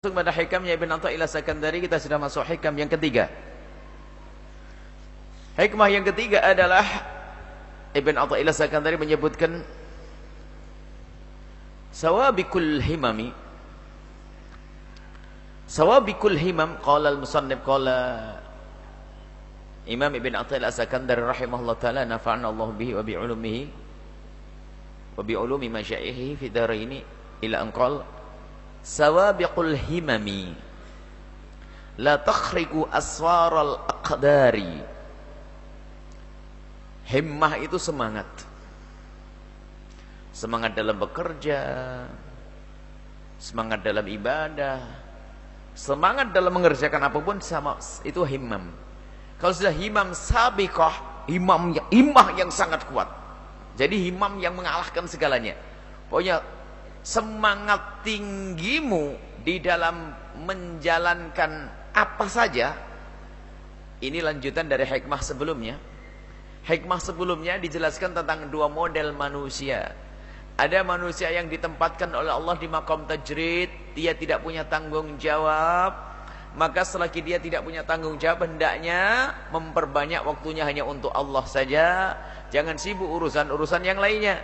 Pada hikamnya Ibn Athaillah Sakandari, kita sudah masuk hikam yang ketiga. Hikmah yang ketiga adalah Ibn Athaillah Sakandari menyebutkan sawabikul himami. Sawabikul himam, qala al-musannif, qala Imam Ibn Athaillah Sakandari rahimahullah ta'ala, nafa'ana Allah bihi wa bi'ulumihi wa bi'ulumi masyaihihi fi daraini ila anqal sawabiqul himami la takhriqu aswaral aqdari. Himmah itu semangat. Semangat dalam bekerja, semangat dalam ibadah, semangat dalam mengerjakan apapun, sama itu himmam. Kalau sudah himam sabiqah, himmah yang sangat kuat. Jadi himmam yang mengalahkan segalanya. Pokoknya semangat tinggimu di dalam menjalankan apa saja. Ini lanjutan dari hikmah sebelumnya. Hikmah sebelumnya dijelaskan tentang dua model manusia. Ada manusia yang ditempatkan oleh Allah di maqam tajrid, dia tidak punya tanggung jawab. Maka selagi dia tidak punya tanggung jawab, hendaknya memperbanyak waktunya hanya untuk Allah saja. Jangan sibuk urusan-urusan yang lainnya.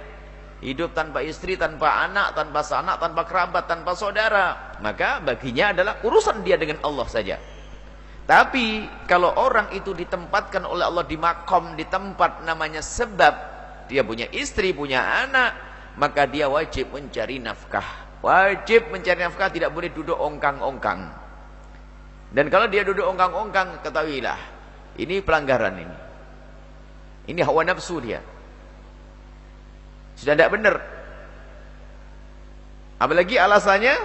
Hidup tanpa istri, tanpa anak, tanpa sanak, tanpa kerabat, tanpa saudara. Maka baginya adalah urusan dia dengan Allah saja. Tapi kalau orang itu ditempatkan oleh Allah di makom, di tempat namanya sebab, dia punya istri, punya anak, maka dia wajib mencari nafkah. Wajib mencari nafkah, tidak boleh duduk ongkang-ongkang. Dan kalau dia duduk ongkang-ongkang, ketahuilah, ini pelanggaran ini. Ini hawa nafsu dia. Sudah tidak benar. Apalagi alasannya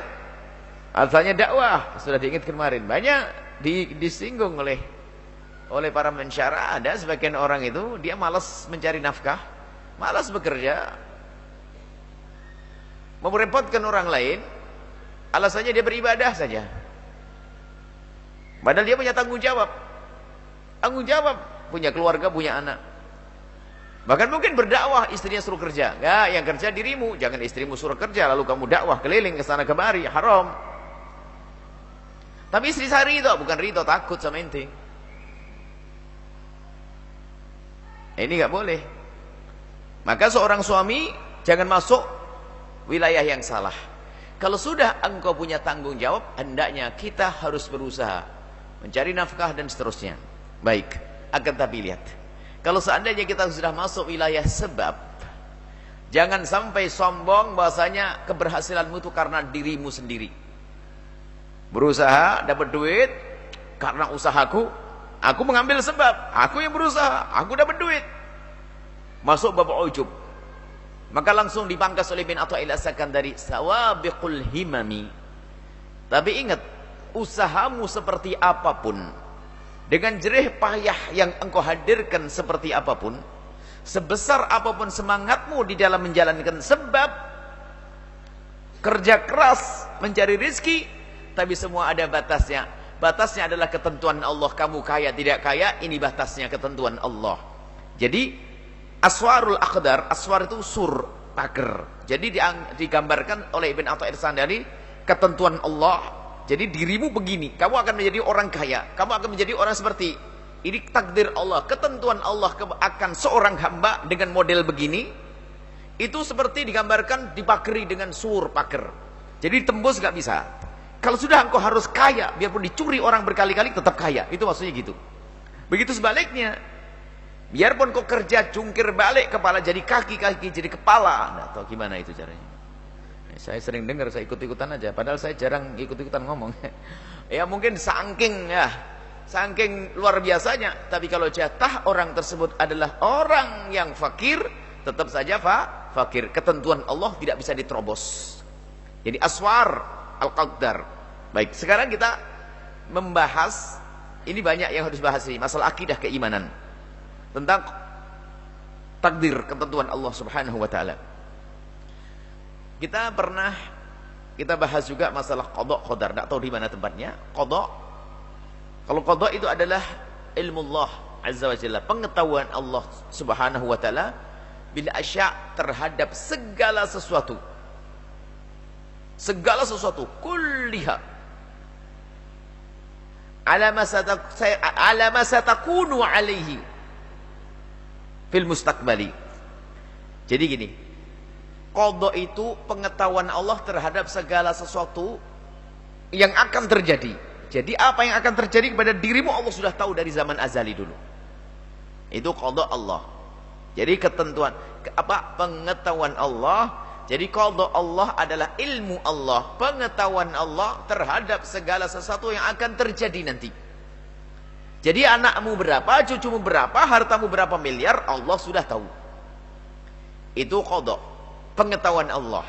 dakwah. Sudah diingat kemarin. Banyak disinggung oleh para mensyarah. Ada sebagian orang itu, dia malas mencari nafkah, malas bekerja, merepotkan orang lain. Alasannya dia beribadah saja. Padahal dia punya tanggung jawab. Tanggung jawab, punya keluarga, punya anak. Bahkan mungkin berdakwah, istrinya suruh kerja. Ya, yang kerja dirimu, jangan istrimu suruh kerja lalu kamu dakwah keliling ke sana kemari, haram. Tapi istri saya ridho, bukan ridho takut sama ente. Ini enggak boleh. Maka seorang suami jangan masuk wilayah yang salah. Kalau sudah engkau punya tanggung jawab, hendaknya kita harus berusaha mencari nafkah dan seterusnya. Baik, akan tapi lihat. Kalau seandainya kita sudah masuk wilayah sebab, jangan sampai sombong bahasanya keberhasilanmu itu karena dirimu sendiri. Berusaha dapat duit karena usahaku, aku mengambil sebab, aku yang berusaha, aku dapat duit. Masuk bab ujub. Maka langsung dipangkas oleh Ibn Athaillah Sakandari, sawabiqul himami. Tapi ingat, usahamu seperti apapun, dengan jerih payah yang engkau hadirkan seperti apapun, sebesar apapun semangatmu di dalam menjalankan sebab, kerja keras mencari rizki, tapi semua ada batasnya. Batasnya adalah ketentuan Allah. Kamu kaya tidak kaya, ini batasnya ketentuan Allah. Jadi aswarul aqdar, aswar itu sur, pagar. Jadi digambarkan oleh Ibn Athaillah Sakandari, ketentuan Allah. Jadi dirimu begini, kamu akan menjadi orang kaya, kamu akan menjadi orang seperti ini. Takdir Allah, ketentuan Allah akan seorang hamba dengan model begini. Itu seperti digambarkan dipagari dengan sur, pagar. Jadi tembus gak bisa. Kalau sudah engkau harus kaya, biarpun dicuri orang berkali-kali tetap kaya. Itu maksudnya gitu. Begitu sebaliknya, biarpun kau kerja jungkir balik, kepala jadi kaki, kaki jadi kepala, nggak tahu gimana itu caranya. Saya sering dengar, saya ikut-ikutan aja. Padahal saya jarang ikut-ikutan ngomong. Ya mungkin saking luar biasanya. Tapi kalau jatah orang tersebut adalah orang yang fakir, tetap saja fakir. Ketentuan Allah tidak bisa diterobos. Jadi aswar al-qadar. Baik, sekarang kita membahas, ini banyak yang harus bahas ini, masalah akidah keimanan. Tentang takdir, ketentuan Allah subhanahu wa ta'ala. Kita bahas juga masalah qada qadar. Tak tahu di mana tempatnya. Qada, kalau qada itu adalah ilmu Allah azza wa jalla, pengetahuan Allah subhanahu wa ta'ala bil asya' terhadap segala sesuatu. Segala sesuatu kulliha, ala ma satakunu alaihi fil mustaqbali. Jadi gini, qada itu pengetahuan Allah terhadap segala sesuatu yang akan terjadi. Jadi apa yang akan terjadi kepada dirimu Allah sudah tahu dari zaman azali dulu. Itu qada Allah. Jadi ketentuan pengetahuan Allah. Jadi qada Allah adalah ilmu Allah, pengetahuan Allah terhadap segala sesuatu yang akan terjadi nanti. Jadi anakmu berapa, cucumu berapa, hartamu berapa miliar, Allah sudah tahu. Itu qada, pengetahuan Allah.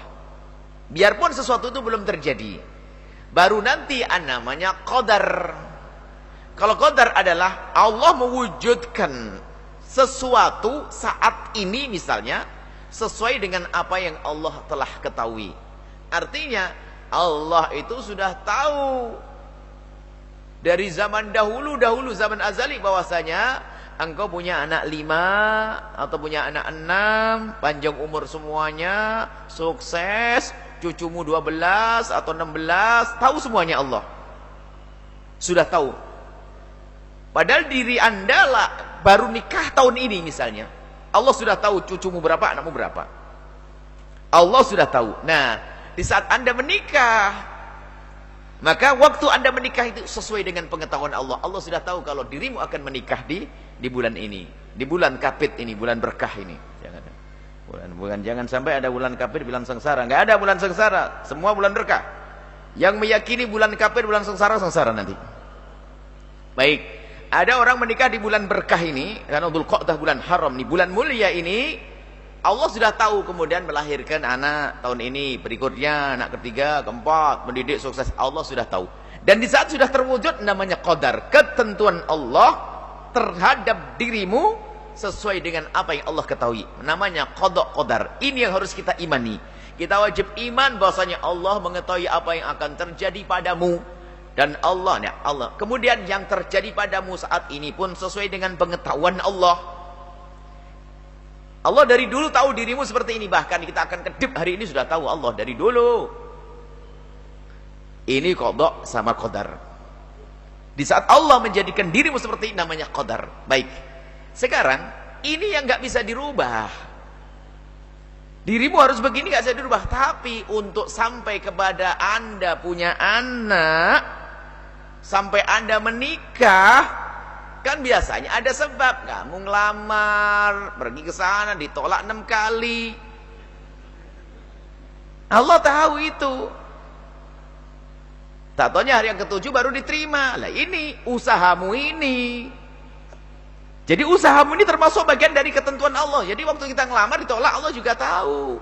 Biarpun sesuatu itu belum terjadi, baru nanti namanya qadar. Kalau qadar adalah Allah mewujudkan sesuatu saat ini misalnya sesuai dengan apa yang Allah telah ketahui. Artinya Allah itu sudah tahu dari zaman dahulu zaman azali bahwasanya engkau punya anak 5 atau punya anak 6, panjang umur semuanya, sukses, cucumu 12 atau 16, tahu semuanya Allah. Sudah tahu. Padahal diri Anda lah baru nikah tahun ini misalnya. Allah sudah tahu cucumu berapa, anakmu berapa. Allah sudah tahu. Nah, di saat Anda menikah, maka waktu Anda menikah itu sesuai dengan pengetahuan Allah. Allah sudah tahu kalau dirimu akan menikah di bulan ini, di bulan Kapit ini, bulan berkah ini. Jangan sampai ada bulan Kapit, bulan sengsara. Enggak ada bulan sengsara, semua bulan berkah. Yang meyakini bulan Kapit, bulan sengsara, sengsara nanti. Baik. Ada orang menikah di bulan berkah ini, karena Dzulqa'dah bulan haram, di bulan mulia ini, Allah sudah tahu kemudian melahirkan anak tahun ini, berikutnya anak ketiga, keempat, mendidik sukses, Allah sudah tahu. Dan di saat sudah terwujud namanya qadar, ketentuan Allah terhadap dirimu sesuai dengan apa yang Allah ketahui. Namanya qada qadar. Ini yang harus kita imani. Kita wajib iman bahwasanya Allah mengetahui apa yang akan terjadi padamu. Dan Allah, kemudian yang terjadi padamu saat ini pun sesuai dengan pengetahuan Allah. Allah dari dulu tahu dirimu seperti ini. Bahkan kita akan kedip hari ini sudah tahu Allah dari dulu. Ini qada sama qadar. Di saat Allah menjadikan dirimu seperti ini namanya qadar. Baik. Sekarang ini yang nggak bisa dirubah. Dirimu harus begini nggak bisa dirubah. Tapi untuk sampai kepada Anda punya anak, sampai Anda menikah, kan biasanya ada sebab. Kamu ngelamar, pergi ke sana, ditolak 6 kali. Allah tahu itu. Tak taunya hari yang ke-7 baru diterima. Lah ini usahamu ini. Jadi usahamu ini termasuk bagian dari ketentuan Allah. Jadi waktu kita ngelamar ditolak, Allah juga tahu.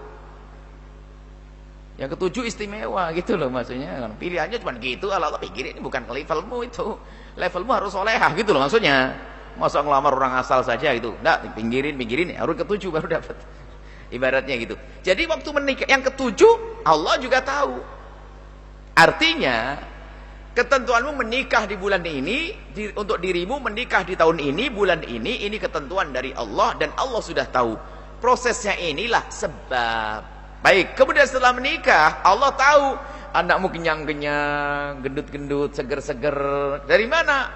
Yang ke-7 istimewa gitu loh maksudnya. Pilihannya cuma gitu, Allah pikirin ini bukan levelmu itu. Levelmu harus solehah gitu loh maksudnya. Masa ngelamar orang asal saja gitu. Enggak, pinggirin harus ke-7 baru dapat. Ibaratnya gitu. Jadi waktu menikah yang ke-7 Allah juga tahu. Artinya ketentuanmu menikah di bulan ini, untuk dirimu menikah di tahun ini, bulan ini ketentuan dari Allah dan Allah sudah tahu. Prosesnya inilah sebab. Baik, kemudian setelah menikah, Allah tahu anakmu kenyang-kenyang, gendut-gendut, seger-seger. Dari mana?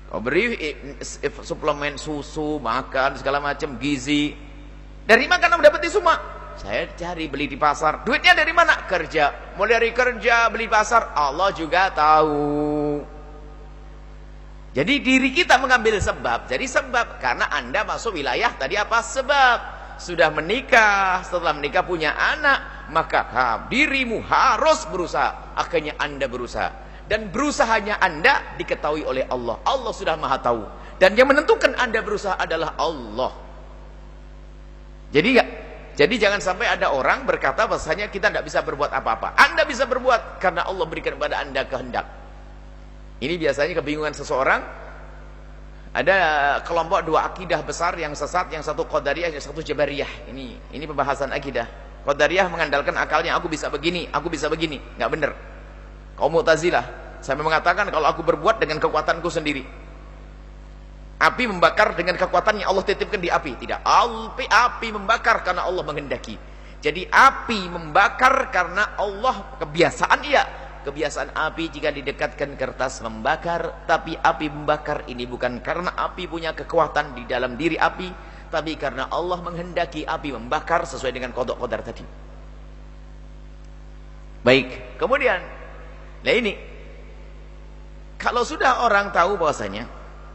Kau beri suplemen susu, makan segala macam gizi. Dari mana kamu dapat semua? Saya cari beli di pasar. Duitnya dari mana? Kerja. Mulai dari kerja beli pasar, Allah juga tahu. Jadi diri kita mengambil sebab. Jadi sebab karena Anda masuk wilayah tadi apa? Sebab. Sudah menikah, setelah menikah punya anak, maka dirimu harus berusaha. Akhirnya Anda berusaha. Dan berusahanya Anda diketahui oleh Allah. Allah sudah Maha tahu. Dan yang menentukan Anda berusaha adalah Allah. Jadi jangan sampai ada orang berkata bahasanya kita tidak bisa berbuat apa-apa. Anda bisa berbuat karena Allah berikan kepada Anda kehendak. Ini biasanya kebingungan seseorang. Ada kelompok 2 akidah besar yang sesat, yang satu Qadariyah, yang satu Jabariyah. Ini pembahasan akidah. Qadariyah mengandalkan akalnya, aku bisa begini, nggak benar. Kaum Mu'tazilah sampai mengatakan kalau aku berbuat dengan kekuatanku sendiri. Api membakar dengan kekuatan yang Allah titipkan di api. Tidak, api membakar karena Allah menghendaki. Jadi api membakar karena Allah kebiasaan iya. kebiasaan api jika didekatkan kertas membakar, tapi api membakar ini bukan karena api punya kekuatan di dalam diri api, tapi karena Allah menghendaki api membakar sesuai dengan qada qadar tadi. Baik, kemudian nah ini kalau sudah orang tahu bahwasanya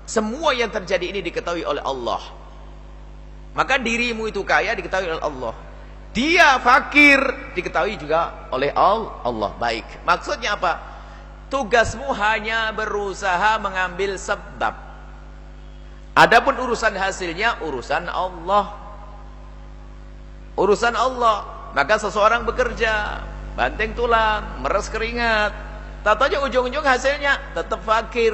semua yang terjadi ini diketahui oleh Allah, maka dirimu itu kaya diketahui oleh Allah, dia fakir diketahui juga oleh Allah. Baik, maksudnya apa? Tugasmu hanya berusaha mengambil sebab, adapun urusan hasilnya urusan Allah. Urusan Allah. Maka seseorang bekerja, banting tulang, meres keringat, tatanya ujung-ujung hasilnya tetap fakir.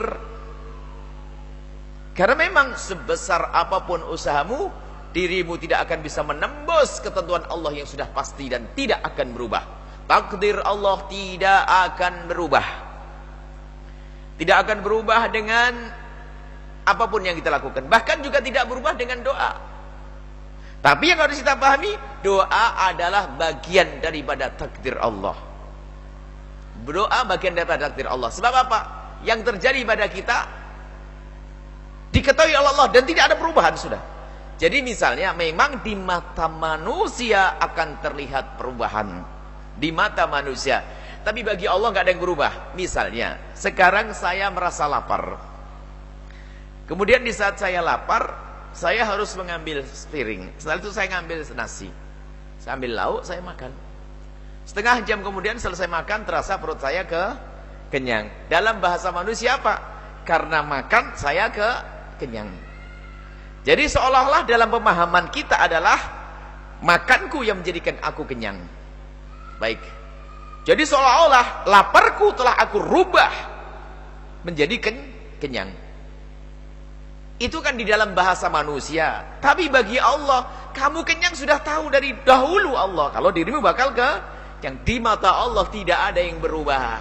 Karena memang sebesar apapun usahamu, dirimu tidak akan bisa menembus ketentuan Allah yang sudah pasti dan tidak akan berubah. Takdir Allah tidak akan berubah. Tidak akan berubah dengan apapun yang kita lakukan. Bahkan juga tidak berubah dengan doa. Tapi yang harus kita pahami, doa adalah bagian daripada takdir Allah. Doa bagian daripada takdir Allah. Sebab apa? Yang terjadi pada kita diketahui oleh Allah dan tidak ada perubahan sudah. Jadi misalnya memang di mata manusia akan terlihat perubahan. Di mata manusia. Tapi bagi Allah nggak ada yang berubah. Misalnya, sekarang saya merasa lapar. Kemudian di saat saya lapar, saya harus mengambil piring. Setelah itu saya ngambil nasi. Saya ambil lauk, saya makan. Setengah jam kemudian selesai makan, terasa perut saya kenyang. Dalam bahasa manusia apa? Karena makan saya kenyang. Jadi seolah-olah dalam pemahaman kita adalah makanku yang menjadikan aku kenyang. Baik. Jadi seolah-olah laparku telah aku rubah menjadi kenyang. Itu kan di dalam bahasa manusia. Tapi bagi Allah, kamu kenyang sudah tahu dari dahulu Allah. Kalau dirimu bakal yang di mata Allah tidak ada yang berubah.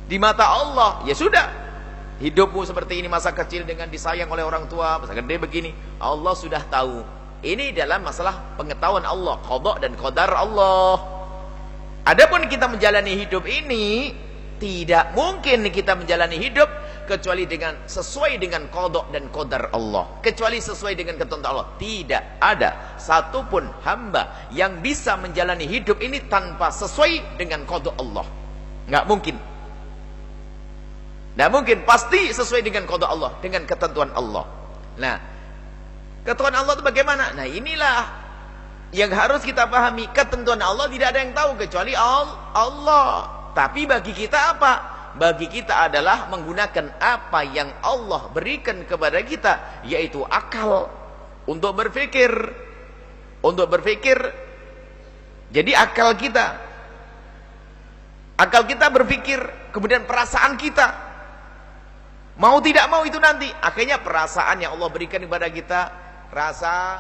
Di mata Allah, ya sudah. Hidupmu seperti ini masa kecil dengan disayang oleh orang tua, masa gede begini, Allah sudah tahu. Ini dalam masalah pengetahuan Allah, qada dan qadar Allah. Adapun kita menjalani hidup ini, tidak mungkin kita menjalani hidup kecuali dengan sesuai dengan qada dan qadar Allah. Kecuali sesuai dengan ketentuan Allah. Tidak ada satupun hamba yang bisa menjalani hidup ini tanpa sesuai dengan qada Allah. Nggak mungkin. Nggak mungkin, pasti sesuai dengan qada Allah, dengan ketentuan Allah. Nah, ketentuan Allah itu bagaimana? Nah, inilah yang harus kita pahami. Ketentuan Allah tidak ada yang tahu kecuali Allah. Tapi bagi kita apa? Bagi kita adalah menggunakan apa yang Allah berikan kepada kita, yaitu akal untuk berpikir. Untuk berpikir. Jadi akal kita berpikir, kemudian perasaan kita mau tidak mau itu nanti akhirnya perasaan yang Allah berikan kepada kita, rasa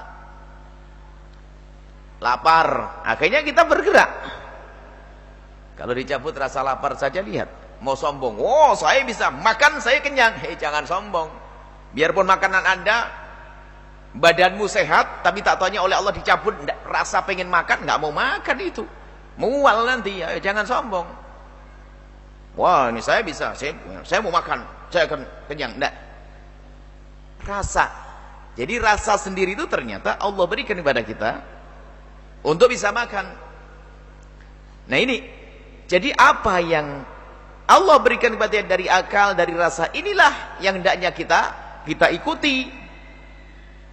lapar, akhirnya kita bergerak. Kalau dicabut rasa lapar saja, lihat, mau sombong, oh saya bisa makan, saya kenyang. Hei, jangan sombong. Biarpun makanan Anda, badanmu sehat, tapi tak taunya oleh Allah dicabut rasa pengen makan, nggak mau makan itu, mual nanti. Ya, jangan sombong. Wah, ini saya bisa, saya mau makan, saya akan kenyang. Nggak. Rasa. Jadi rasa sendiri itu ternyata Allah berikan kepada kita untuk bisa makan. Nah ini, jadi apa yang Allah berikan kepada kita dari akal, dari rasa, inilah yang hendaknya kita ikuti.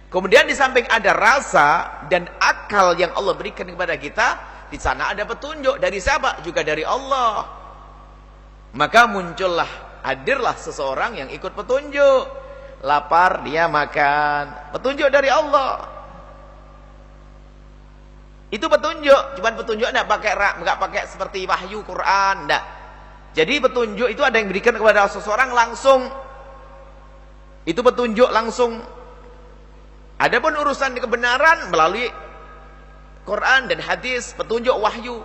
Kemudian di samping ada rasa dan akal yang Allah berikan kepada kita, di sana ada petunjuk dari siapa? Juga dari Allah. Maka muncullah, hadirlah seseorang yang ikut petunjuk. Lapar, dia makan. Petunjuk dari Allah. Itu petunjuk. Cuman petunjuk enggak pakai seperti wahyu Quran, enggak. Jadi petunjuk itu ada yang diberikan kepada seseorang langsung. Itu petunjuk langsung. Adapun urusan kebenaran melalui Quran dan hadis, petunjuk wahyu.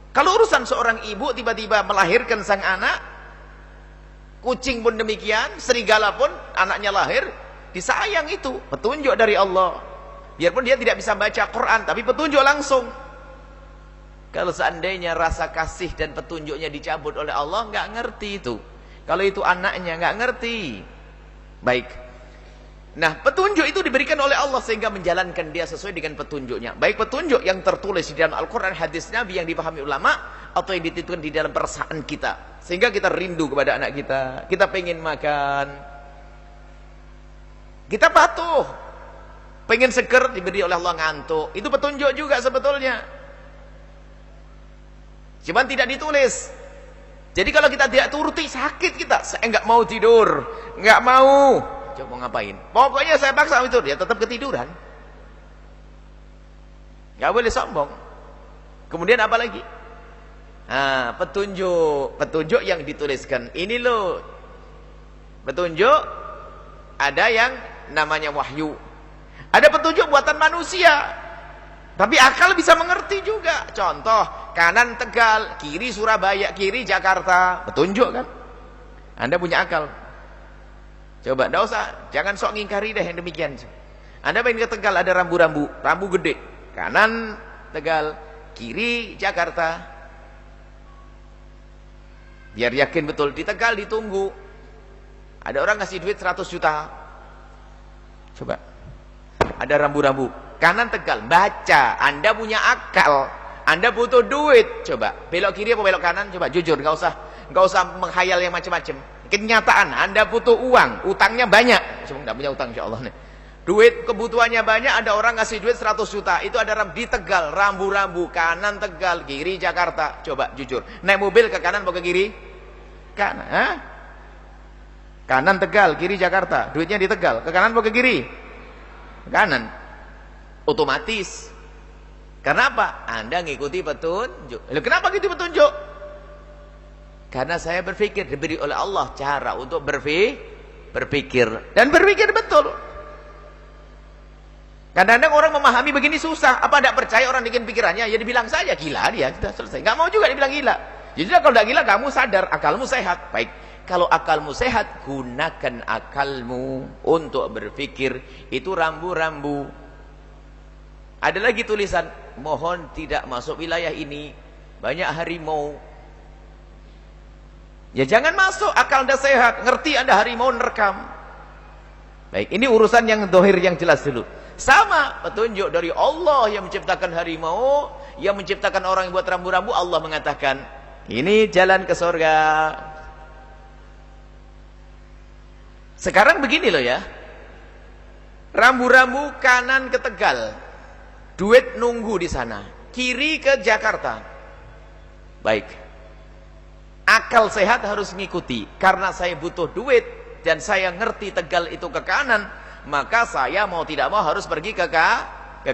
Kalau urusan seorang ibu tiba-tiba melahirkan sang anak, kucing pun demikian, serigala pun anaknya lahir, disayang, itu petunjuk dari Allah. Biarpun dia tidak bisa baca Quran, tapi petunjuk langsung. Kalau seandainya rasa kasih dan petunjuknya dicabut oleh Allah, nggak ngerti itu. Kalau itu anaknya, nggak ngerti. Baik. Nah, petunjuk itu diberikan oleh Allah sehingga menjalankan dia sesuai dengan petunjuknya. Baik petunjuk yang tertulis di dalam Al-Quran, hadis Nabi yang dipahami ulama, atau yang dititipkan di dalam perasaan kita. Sehingga kita rindu kepada anak kita. Kita pengen makan. Kita patuh. Pengen seger, diberi oleh Allah ngantuk. Itu petunjuk juga sebetulnya. Cuman tidak ditulis. Jadi kalau kita tidak turuti, sakit kita. Saya nggak mau tidur, nggak mau. Coba mau ngapain? Pokoknya saya paksa itu, dia tetap ketiduran. Nggak boleh sombong. Kemudian apa lagi? Nah, petunjuk yang dituliskan. Ini loh, petunjuk. Ada yang namanya wahyu. Ada petunjuk buatan manusia. Tapi akal bisa mengerti juga. Contoh, kanan Tegal, kiri Surabaya, kiri Jakarta. Petunjuk kan? Anda punya akal. Coba, enggak usah. Jangan sok ngingkari deh yang demikian. Anda pengen ke Tegal, ada rambu-rambu. Rambu gede. Kanan Tegal, kiri Jakarta. Biar yakin betul. Di Tegal ditunggu. Ada orang ngasih duit 100 juta. Coba. Ada rambu-rambu. Kanan Tegal, baca. Anda punya akal, Anda butuh duit. Coba belok kiri apa belok kanan? Coba jujur, nggak usah menghayal yang macam-macam. Kenyataan, Anda butuh uang, utangnya banyak. Coba nggak punya utang, insya Allah nih. Duit kebutuhannya banyak, ada orang ngasih duit 100 juta. Itu ada di Tegal, rambu-rambu. Kanan Tegal, kiri Jakarta. Coba jujur, naik mobil ke kanan atau ke kiri? Kanan. Hah? Kanan Tegal, kiri Jakarta. Duitnya di Tegal, ke kanan atau ke kiri? Kanan. Otomatis. Karena apa? Anda ngikuti petunjuk. Lalu kenapa gitu petunjuk? Karena saya berpikir diberi oleh Allah cara untuk berpikir dan berpikir betul. Kadang-kadang orang memahami begini susah. Apa tidak percaya orang dengan pikirannya? Ya dibilang saja gila dia, sudah selesai. Nggak mau juga dibilang gila. Jadi kalau tidak gila, kamu sadar, akalmu sehat. Baik. Kalau akalmu sehat, gunakan akalmu untuk berpikir. Itu rambu-rambu. Ada lagi tulisan, mohon tidak masuk wilayah ini, banyak harimau. Ya jangan masuk, akal Anda sehat, ngerti Anda harimau nerekam. Baik, ini urusan yang dohir yang jelas dulu. Sama, petunjuk dari Allah yang menciptakan harimau, yang menciptakan orang yang buat rambu-rambu. Allah mengatakan, ini jalan ke surga. Sekarang begini loh ya, rambu-rambu kanan ke Tegal. Duit nunggu di sana. Kiri ke Jakarta. Baik. Akal sehat harus ngikuti. Karena saya butuh duit. Dan saya ngerti Tegal itu ke kanan. Maka saya mau tidak mau harus pergi ke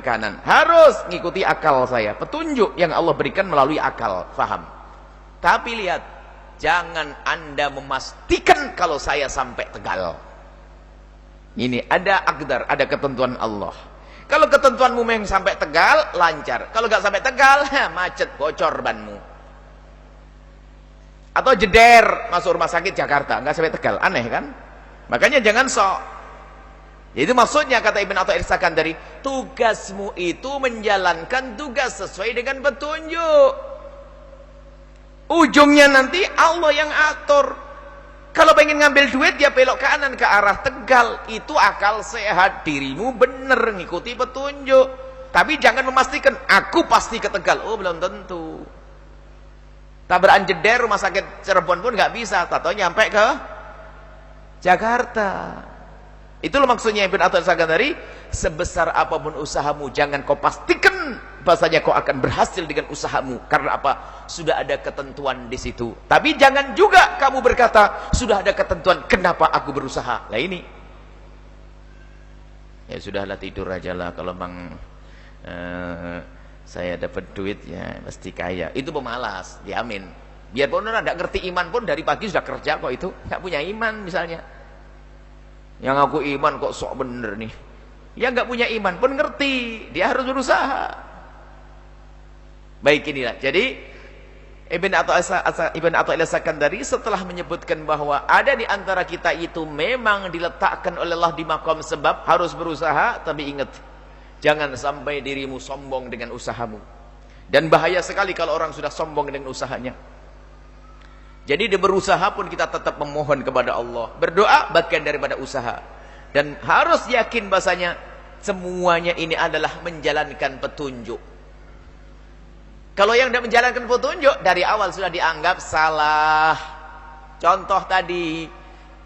kanan. Harus ngikuti akal saya. Petunjuk yang Allah berikan melalui akal. Faham? Tapi lihat. Jangan Anda memastikan kalau saya sampai Tegal. Ini ada akdar. Ada ketentuan Allah. Kalau ketentuanmu memang sampai Tegal, lancar. Kalau nggak sampai Tegal, macet, bocor banmu. Atau jeder masuk rumah sakit Jakarta, nggak sampai Tegal, aneh kan? Makanya jangan sok. Itu maksudnya kata Ibn Athaillah As-Sakandari, tugasmu itu menjalankan tugas sesuai dengan petunjuk. Ujungnya nanti Allah yang atur. Kalau pengen ngambil duit, dia belok kanan ke arah Tegal. Itu akal sehat. Dirimu benar ngikuti petunjuk. Tapi jangan memastikan, aku pasti ke Tegal. Oh, belum tentu. Tabrakan jeder rumah sakit Cirebon pun nggak bisa. Tato nyampe ke Jakarta. Itulah maksudnya Ibn Athaillah As-Sakandari. Sebesar apapun usahamu, jangan kau pastikan bahasanya kau akan berhasil dengan usahamu. Karena apa? Sudah ada ketentuan di situ. Tapi jangan juga kamu berkata, sudah ada ketentuan, kenapa aku berusaha? Lah ini. Ya sudahlah, tidur aja lah. Kalau memang saya dapat duit, ya pasti kaya. Itu pemalas, diamin. Biarpun orang tidak ngerti iman pun, dari pagi sudah kerja kok itu. Nggak punya iman misalnya. Yang aku iman kok sok bener nih. Yang nggak punya iman pun ngerti. Dia harus berusaha. Baik, inilah. Jadi Ibn Athaillah As-Sakandari setelah menyebutkan bahwa ada di antara kita itu memang diletakkan oleh Allah di maqam sebab, harus berusaha. Tapi ingat, jangan sampai dirimu sombong dengan usahamu. Dan bahaya sekali kalau orang sudah sombong dengan usahanya. Jadi dia berusaha pun kita tetap memohon kepada Allah. Berdoa bagian daripada usaha. Dan harus yakin bahasanya semuanya ini adalah menjalankan petunjuk. Kalau yang tidak menjalankan petunjuk dari awal sudah dianggap salah. Contoh tadi,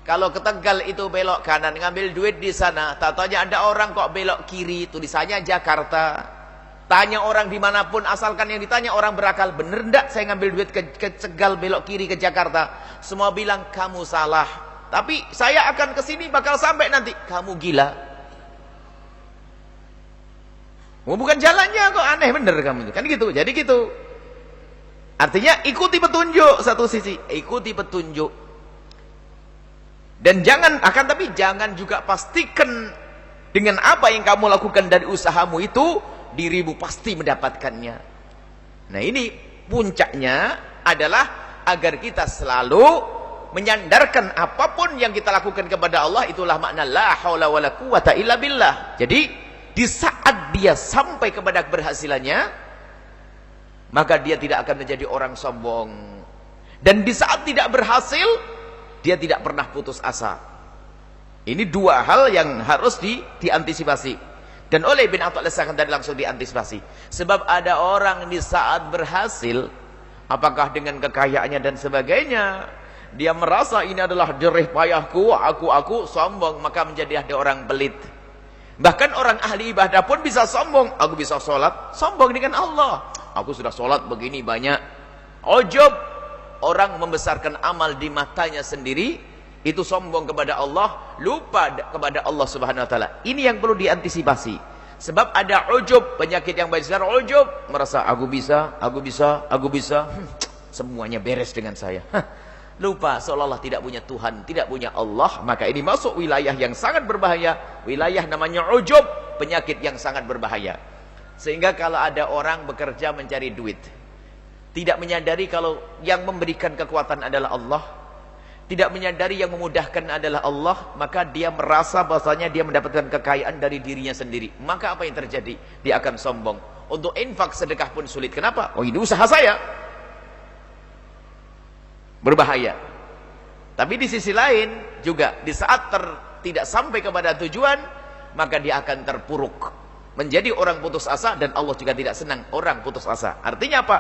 kalau ke Tegal itu belok kanan, ngambil duit di sana, tak tanya ada orang kok belok kiri, tulisannya Jakarta. Tanya orang dimanapun, asalkan yang ditanya orang berakal, bener enggak saya ngambil duit ke Tegal belok kiri ke Jakarta? Semua bilang kamu salah. Tapi saya akan ke sini bakal sampai nanti. Kamu gila. Oh, bukan jalannya kok, aneh bener kamu. Kan gitu. Jadi gitu. Artinya ikuti petunjuk satu sisi, ikuti petunjuk. Dan jangan tapi jangan juga pastikan dengan apa yang kamu lakukan dari usahamu itu dirimu pasti mendapatkannya. Nah, ini puncaknya adalah agar kita selalu menyandarkan apapun yang kita lakukan kepada Allah, itulah makna la haula wala quwata illa billah. Jadi di saat dia sampai kepada keberhasilannya, maka dia tidak akan menjadi orang sombong. Dan di saat tidak berhasil, dia tidak pernah putus asa. Ini dua hal yang harus diantisipasi. Dan oleh Ibn Athaillah tadi langsung diantisipasi. Sebab ada orang di saat berhasil, apakah dengan kekayaannya dan sebagainya, dia merasa ini adalah jerih payahku, aku sombong, maka menjadi ada orang pelit. Bahkan orang ahli ibadah pun bisa sombong. Aku bisa sholat, sombong dengan Allah. Aku sudah sholat begini banyak. Ujub, orang membesarkan amal di matanya sendiri, itu sombong kepada Allah, lupa kepada Allah Subhanahu wa taala. Ini yang perlu diantisipasi. Sebab ada ujub, penyakit yang baik sekarang ujub, merasa aku bisa. Semuanya beres dengan saya. Lupa seolah-olah tidak punya Tuhan, tidak punya Allah, maka ini masuk wilayah yang sangat berbahaya. Wilayah namanya ujub, penyakit yang sangat berbahaya. Sehingga kalau ada orang bekerja mencari duit, tidak menyadari kalau yang memberikan kekuatan adalah Allah, tidak menyadari yang memudahkan adalah Allah, maka dia merasa bahasanya dia mendapatkan kekayaan dari dirinya sendiri. Maka apa yang terjadi? Dia akan sombong. Untuk infak sedekah pun sulit. Kenapa? Oh, ini usaha saya. Berbahaya. Tapi di sisi lain juga, di saat tidak sampai kepada tujuan, maka dia akan terpuruk, menjadi orang putus asa. Dan Allah juga tidak senang orang putus asa. Artinya apa?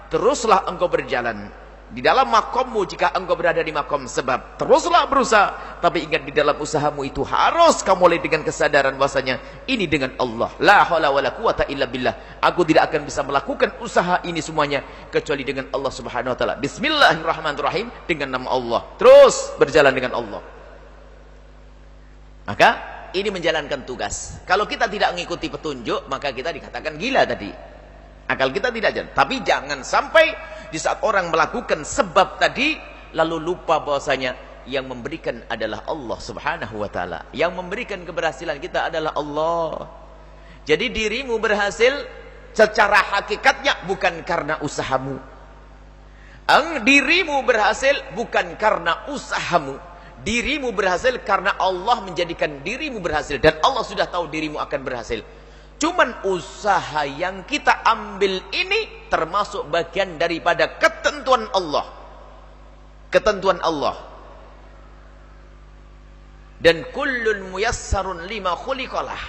Teruslah engkau berjalan di dalam makommu. Jika engkau berada di makom sebab, teruslah berusaha. Tapi ingat, di dalam usahamu itu harus kamu mulai dengan kesadaran bahwasanya ini dengan Allah. La haula wala quwata illa billah. Aku tidak akan bisa melakukan usaha ini semuanya kecuali dengan Allah Subhanahu wa taala. Bismillahirrahmanirrahim, dengan nama Allah. Terus berjalan dengan Allah. Maka ini menjalankan tugas. Kalau kita tidak mengikuti petunjuk, maka kita dikatakan gila tadi. Akal kita tidak jalan. Tapi jangan sampai di saat orang melakukan sebab tadi, lalu lupa bahwasanya yang memberikan adalah Allah Subhanahu wa taala. Yang memberikan keberhasilan kita adalah Allah. Jadi dirimu berhasil secara hakikatnya bukan karena usahamu. Dirimu berhasil bukan karena usahamu. Dirimu berhasil karena Allah menjadikan dirimu berhasil. Dan Allah sudah tahu dirimu akan berhasil. Cuman usaha yang kita ambil ini termasuk bagian daripada ketentuan Allah. Ketentuan Allah. Dan kullun muyassarun lima khuliqalah.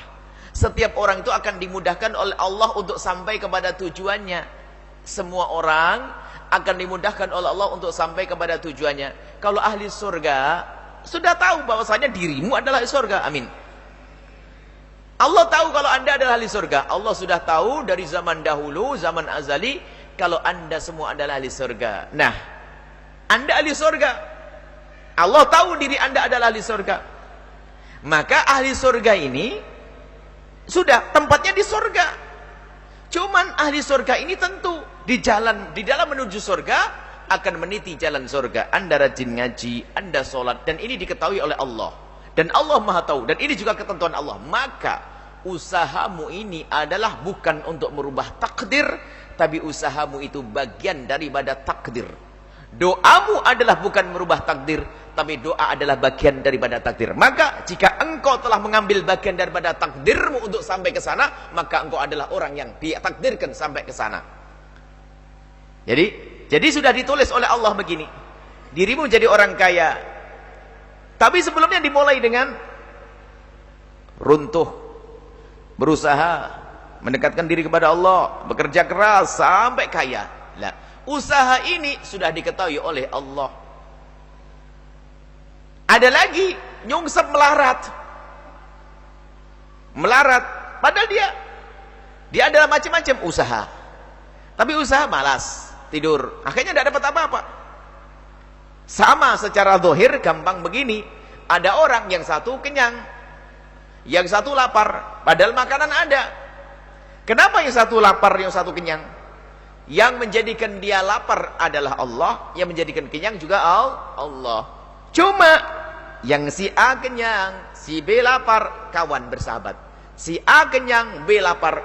Setiap orang itu akan dimudahkan oleh Allah untuk sampai kepada tujuannya. Semua orang akan dimudahkan oleh Allah untuk sampai kepada tujuannya. Kalau ahli surga sudah tahu bahwasanya dirimu adalah ahli surga. Amin. Allah tahu kalau anda adalah ahli surga. Allah sudah tahu dari zaman dahulu, zaman azali, kalau anda semua adalah ahli surga. Nah, anda ahli surga. Allah tahu diri anda adalah ahli surga. Maka ahli surga ini sudah tempatnya di surga. Cuman ahli surga ini tentu di dalam menuju surga akan meniti jalan surga. Anda rajin ngaji, anda sholat, dan ini diketahui oleh Allah. Dan Allah Maha tahu, dan ini juga ketentuan Allah. Maka usahamu ini adalah bukan untuk merubah takdir, tapi usahamu itu bagian daripada takdir. Doamu adalah bukan merubah takdir, tapi doa adalah bagian daripada takdir. Maka jika engkau telah mengambil bagian daripada takdirmu untuk sampai ke sana, maka engkau adalah orang yang ditakdirkan sampai ke sana. Jadi sudah ditulis oleh Allah begini. Dirimu jadi orang kaya. Tapi sebelumnya dimulai dengan runtuh, berusaha mendekatkan diri kepada Allah, bekerja keras sampai kaya. Lah, usaha ini sudah diketahui oleh Allah. Ada lagi nyungsep melarat. Melarat, padahal dia adalah macam-macam usaha. Tapi usaha malas, tidur, akhirnya tidak dapat apa-apa. Sama secara zahir gampang begini. Ada orang yang satu kenyang, yang satu lapar, padahal makanan ada. Kenapa yang satu lapar, yang satu kenyang? Yang menjadikan dia lapar adalah Allah, yang menjadikan kenyang juga Allah. Cuma yang si A kenyang, si B lapar, kawan bersahabat. Si A kenyang, B lapar.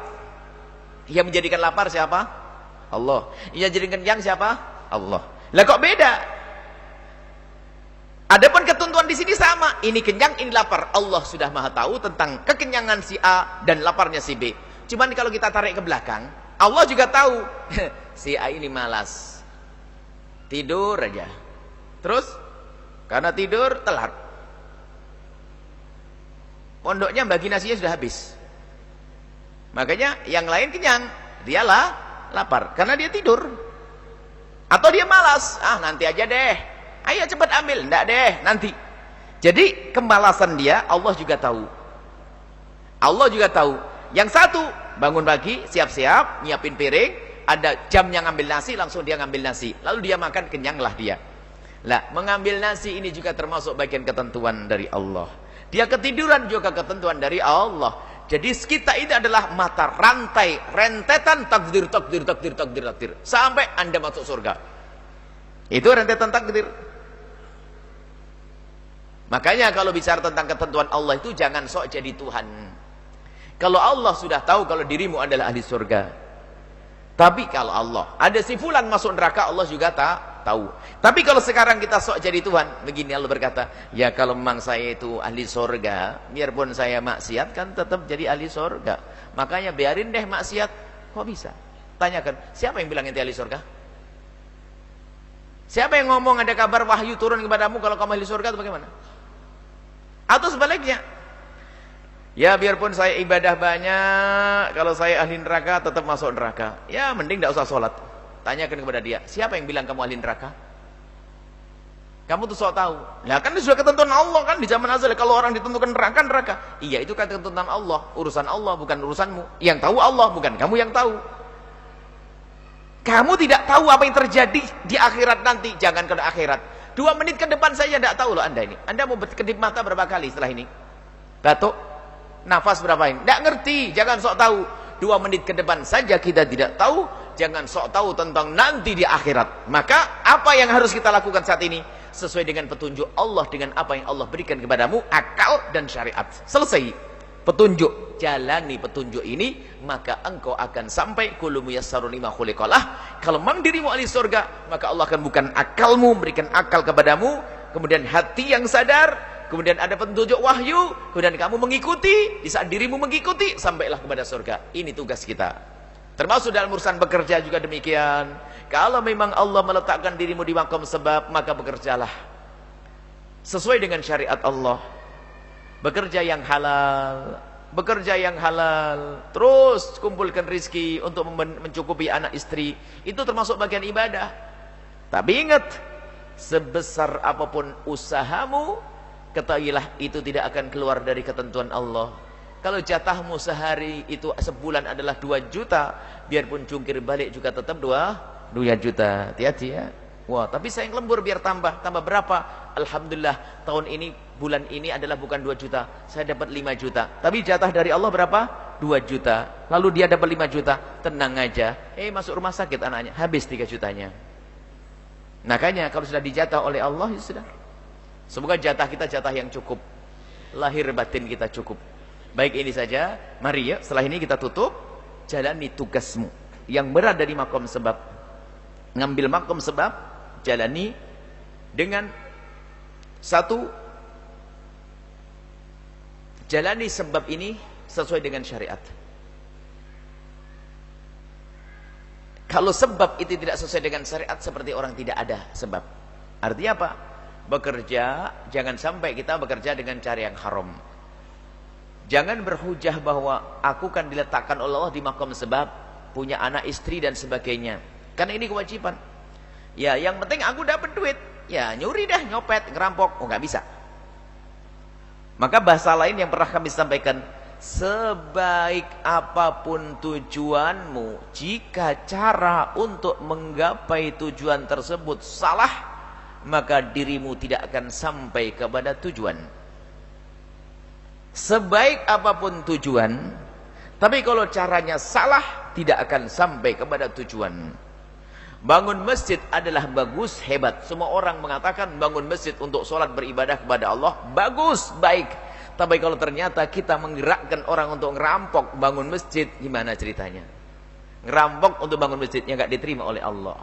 Yang menjadikan lapar siapa? Allah. Yang menjadikan kenyang siapa? Allah. Lah kok beda? Adapun ketentuan di sini sama. Ini kenyang, ini lapar. Allah sudah Maha tahu tentang kekenyangan si A dan laparnya si B. Cuman kalau kita tarik ke belakang, Allah juga tahu si A ini malas. Tidur aja. Terus karena tidur telat. Pondoknya bagi nasinya sudah habis. Makanya yang lain kenyang, dialah lapar karena dia tidur. Atau dia malas, nanti aja deh. Ayo cepat ambil, enggak deh, nanti. Jadi kemalasan dia Allah juga tahu. Allah juga tahu. Yang satu bangun pagi, siap-siap, nyiapin piring, ada jamnya ngambil nasi, langsung dia ngambil nasi. Lalu dia makan, kenyanglah dia. Lah, mengambil nasi ini juga termasuk bagian ketentuan dari Allah. Dia ketiduran juga ketentuan dari Allah. Jadi kita ini adalah mata rantai, rentetan takdir sampai Anda masuk surga. Itu rentetan takdir. Makanya kalau bicara tentang ketentuan Allah itu jangan sok jadi Tuhan. Kalau Allah sudah tahu kalau dirimu adalah ahli surga. Tapi kalau Allah ada si fulan masuk neraka, Allah juga tak tahu. Tapi kalau sekarang kita sok jadi Tuhan, begini Allah berkata, ya kalau memang saya itu ahli surga, biarpun saya maksiat kan tetap jadi ahli surga. Makanya biarin deh maksiat. Kok bisa? Tanyakan, siapa yang bilang itu ahli surga? Siapa yang ngomong ada kabar wahyu turun kepadamu kalau kamu ahli surga atau bagaimana? Atau sebaliknya, ya biarpun saya ibadah banyak, kalau saya ahli neraka tetap masuk neraka. Ya mending tidak usah sholat. Tanyakan kepada dia, siapa yang bilang kamu ahli neraka? Kamu tuh sok tahu. Nah kan itu sudah ketentuan Allah kan di zaman azal. Kalau orang ditentukan neraka, neraka. Iya itu kan ketentuan Allah, urusan Allah bukan urusanmu. Yang tahu Allah bukan kamu yang tahu. Kamu tidak tahu apa yang terjadi di akhirat nanti. Jangan ke akhirat. 2 menit ke depan saya tidak tahu loh Anda ini. Anda mau berkedip mata berapa kali setelah ini? Batuk? Nafas berapa ini? Tidak ngerti. Jangan sok tahu. 2 menit ke depan saja kita tidak tahu. Jangan sok tahu tentang nanti di akhirat. Maka apa yang harus kita lakukan saat ini? Sesuai dengan petunjuk Allah. Dengan apa yang Allah berikan kepadamu. Akal dan syariat. Selesai. Petunjuk, jalani petunjuk ini, maka engkau akan sampai kulumu yassarun lima khuliqalah. Kalau memang dirimu ahli surga, maka Allah akan bukan akalmu, memberikan akal kepadamu, kemudian hati yang sadar, kemudian ada petunjuk wahyu, kemudian kamu mengikuti, di saat dirimu mengikuti, sampailah kepada surga. Ini tugas kita. Termasuk dalam urusan bekerja juga demikian. Kalau memang Allah meletakkan dirimu di maqam sebab, maka bekerjalah sesuai dengan syariat Allah. Bekerja yang halal, bekerja yang halal, terus kumpulkan rizki untuk mencukupi anak istri, itu termasuk bagian ibadah. Tapi ingat, sebesar apapun usahamu, ketahuilah itu tidak akan keluar dari ketentuan Allah. Kalau jatahmu sehari itu sebulan adalah 2 juta, biarpun jungkir balik juga tetap 2 juta. Hati-hati ya. Wah, tapi saya yang lembur biar tambah berapa? Alhamdulillah, tahun ini, bulan ini adalah bukan 2 juta, saya dapat 5 juta. Tapi jatah dari Allah berapa? 2 juta. Lalu dia dapat 5 juta, tenang aja. Masuk rumah sakit anaknya, habis 3 jutanya. Makanya kalau sudah dijatah oleh Allah, ya sudah. Semoga jatah kita jatah yang cukup. Lahir batin kita cukup. Baik, ini saja. Mari ya, setelah ini kita tutup. Jalani tugasmu yang berada di makom sebab. Ngambil makom sebab. Jalani dengan satu, jalani sebab ini sesuai dengan syariat. Kalau sebab itu tidak sesuai dengan syariat, seperti orang tidak ada sebab. Artinya apa? Bekerja, jangan sampai kita bekerja dengan cara yang haram. Jangan berhujah bahwa aku kan diletakkan oleh Allah di makom sebab, punya anak, istri dan sebagainya. Karena ini kewajiban. Ya, yang penting aku dapat duit. Ya, nyuri dah, nyopet, ngerampok. Oh, nggak bisa. Maka bahasa lain yang pernah kami sampaikan, sebaik apapun tujuanmu, jika cara untuk menggapai tujuan tersebut salah, maka dirimu tidak akan sampai kepada tujuan. Sebaik apapun tujuan, tapi kalau caranya salah, tidak akan sampai kepada tujuan. Bangun masjid adalah bagus, hebat. Semua orang mengatakan bangun masjid untuk sholat beribadah kepada Allah, bagus, baik. Tapi kalau ternyata kita menggerakkan orang untuk ngerampok bangun masjid, gimana ceritanya? Ngerampok untuk bangun masjidnya nggak diterima oleh Allah.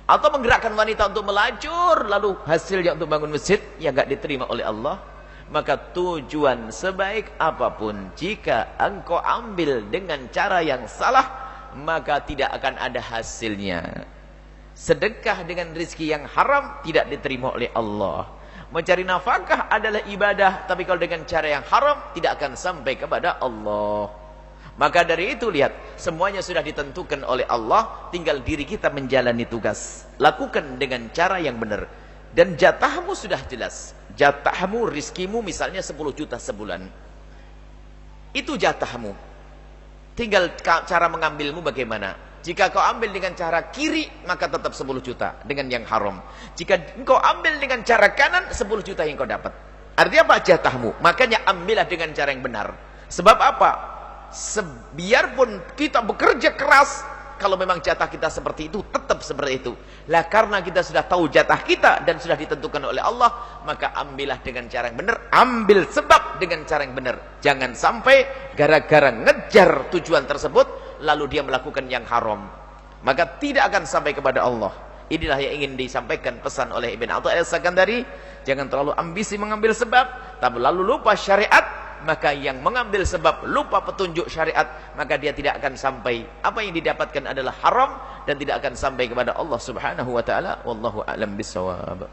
Atau menggerakkan wanita untuk melacur, lalu hasilnya untuk bangun masjid, ya nggak diterima oleh Allah. Maka tujuan sebaik apapun, jika engkau ambil dengan cara yang salah, maka tidak akan ada hasilnya. Sedekah dengan rezeki yang haram tidak diterima oleh Allah. Mencari nafkah adalah ibadah, tapi kalau dengan cara yang haram tidak akan sampai kepada Allah. Maka dari itu lihat, semuanya sudah ditentukan oleh Allah, tinggal diri kita menjalani tugas. Lakukan dengan cara yang benar. Dan jatahmu sudah jelas. Jatahmu, rizkimu misalnya 10 juta sebulan. Itu jatahmu. Tinggal cara mengambilmu bagaimana. Jika kau ambil dengan cara kiri, maka tetap 10 juta dengan yang haram. Jika kau ambil dengan cara kanan, 10 juta yang kau dapat. Artinya apa? Jatahmu. Makanya ambillah dengan cara yang benar. Sebab apa? Biarpun kita bekerja keras, kalau memang jatah kita seperti itu, tetap seperti itu. Lah karena kita sudah tahu jatah kita dan sudah ditentukan oleh Allah, maka ambillah dengan cara yang benar. Ambil sebab dengan cara yang benar. Jangan sampai gara-gara ngejar tujuan tersebut, lalu dia melakukan yang haram, maka tidak akan sampai kepada Allah. Inilah yang ingin disampaikan pesan oleh Ibn Athaillah As-Sakandari. Jangan terlalu ambisi mengambil sebab, tapi lalu lupa syariat. Maka yang mengambil sebab lupa petunjuk syariat, maka dia tidak akan sampai. Apa yang didapatkan adalah haram dan tidak akan sampai kepada Allah Subhanahu wa taala. Wallahu a'lam bissawab.